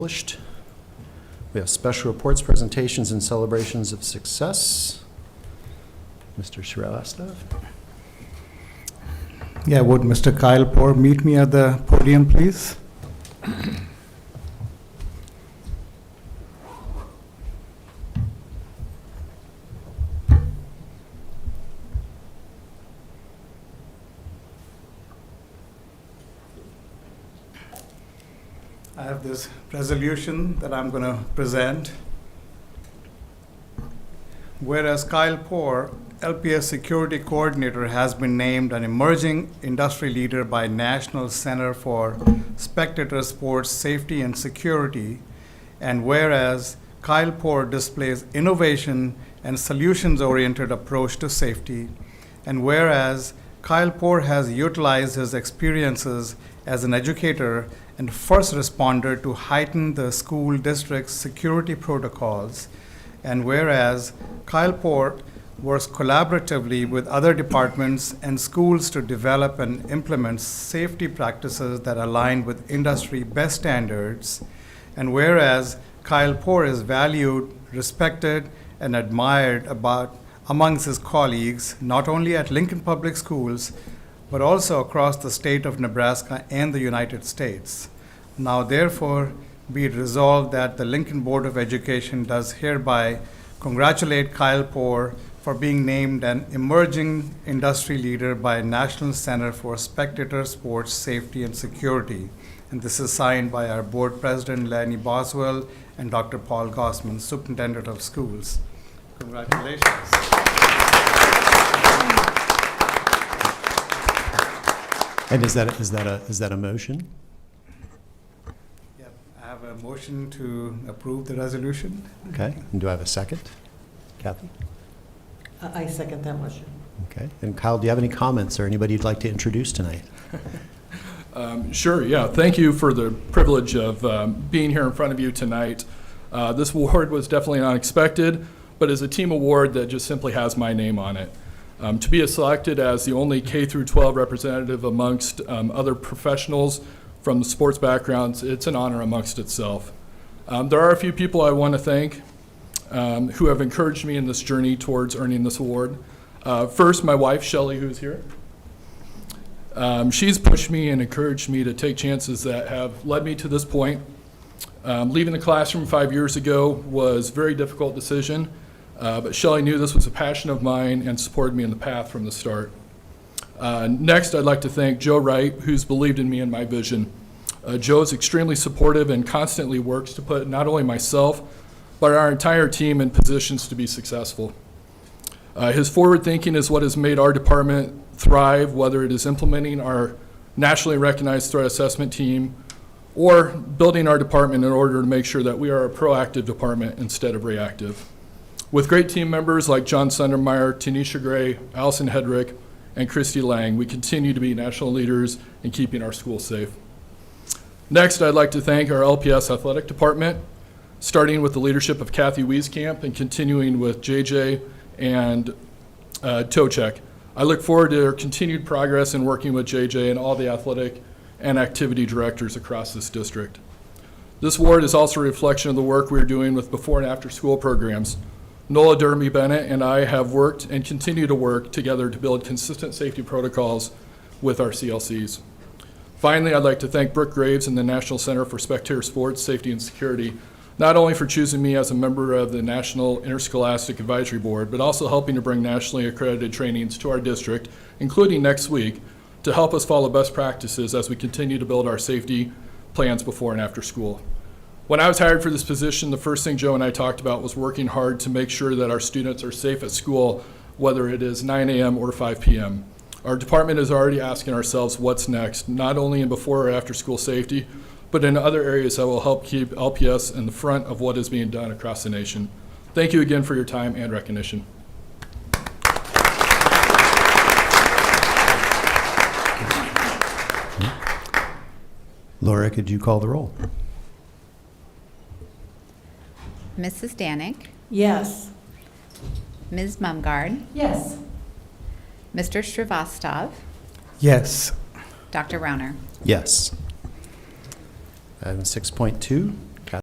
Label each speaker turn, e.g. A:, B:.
A: We have special reports, presentations, and celebrations of success. Mr. Shrivastava.
B: Yeah, would Mr. Kyle Poore meet me at the podium, please? I have this resolution that I'm going to present. Whereas Kyle Poore, LPS Security Coordinator, has been named an emerging industry leader by National Center for Spectator Sports Safety and Security, and whereas Kyle Poore displays innovation and solutions-oriented approach to safety, and whereas Kyle Poore has utilized his experiences as an educator and first responder to heighten the school district's security protocols, and whereas Kyle Poore works collaboratively with other departments and schools to develop and implement safety practices that align with industry best standards, and whereas Kyle Poore is valued, respected, and admired amongst his colleagues, not only at Lincoln Public Schools, but also across the state of Nebraska and the United States. Now, therefore, be it resolved that the Lincoln Board of Education does hereby congratulate Kyle Poore for being named an emerging industry leader by National Center for Spectator Sports Safety and Security. And this is signed by our board president, Lanny Boswell, and Dr. Paul Gossman, Superintendent of Schools. Congratulations.
A: And is that a motion?
B: Yep, I have a motion to approve the resolution.
A: Okay. And do I have a second? Kathy?
C: I second that motion.
A: Okay. And Kyle, do you have any comments or anybody you'd like to introduce tonight?
D: Sure, yeah. Thank you for the privilege of being here in front of you tonight. This award was definitely unexpected, but is a team award that just simply has my name on it. To be selected as the only K through 12 representative amongst other professionals from the sports backgrounds, it's an honor amongst itself. There are a few people I want to thank who have encouraged me in this journey towards earning this award. First, my wife, Shelly, who's here. She's pushed me and encouraged me to take chances that have led me to this point. Leaving the classroom 5 years ago was a very difficult decision, but Shelly knew this was a passion of mine and supported me in the path from the start. Next, I'd like to thank Joe Wright, who's believed in me and my vision. Joe is extremely supportive and constantly works to put not only myself, but our entire team in positions to be successful. His forward thinking is what has made our department thrive, whether it is implementing our nationally recognized threat assessment team or building our department in order to make sure that we are a proactive department instead of reactive. With great team members like John Sundermeyer, Tanisha Gray, Allison Hedrick, and Christy Lang, we continue to be national leaders in keeping our schools safe. Next, I'd like to thank our LPS athletic department, starting with the leadership of Kathy Wieskamp and continuing with JJ and Tochek. I look forward to their continued progress in working with JJ and all the athletic and activity directors across this district. This award is also a reflection of the work we're doing with before and after school programs. Nola Dermy Bennett and I have worked and continue to work together to build consistent safety protocols with our CLCs. Finally, I'd like to thank Brooke Graves and the National Center for Spectator Sports Safety and Security, not only for choosing me as a member of the National Interscholastic Advisory Board, but also helping to bring nationally accredited trainings to our district, including next week, to help us follow best practices as we continue to build our safety plans before and after school. When I was hired for this position, the first thing Joe and I talked about was working hard to make sure that our students are safe at school, whether it is 9 a.m. or 5 p.m. Our department is already asking ourselves what's next, not only in before or after school safety, but in other areas that will help keep LPS in the front of what is being done across the nation. Thank you again for your time and recognition.
A: Laura, could you call the roll?
E: Mrs. Danik,
C: Yes.
E: Ms. Mumgard,
C: Yes.
E: Mr. Shrivastava,
B: Yes.
E: Dr. Rauner.
A: Yes. Item 6.2,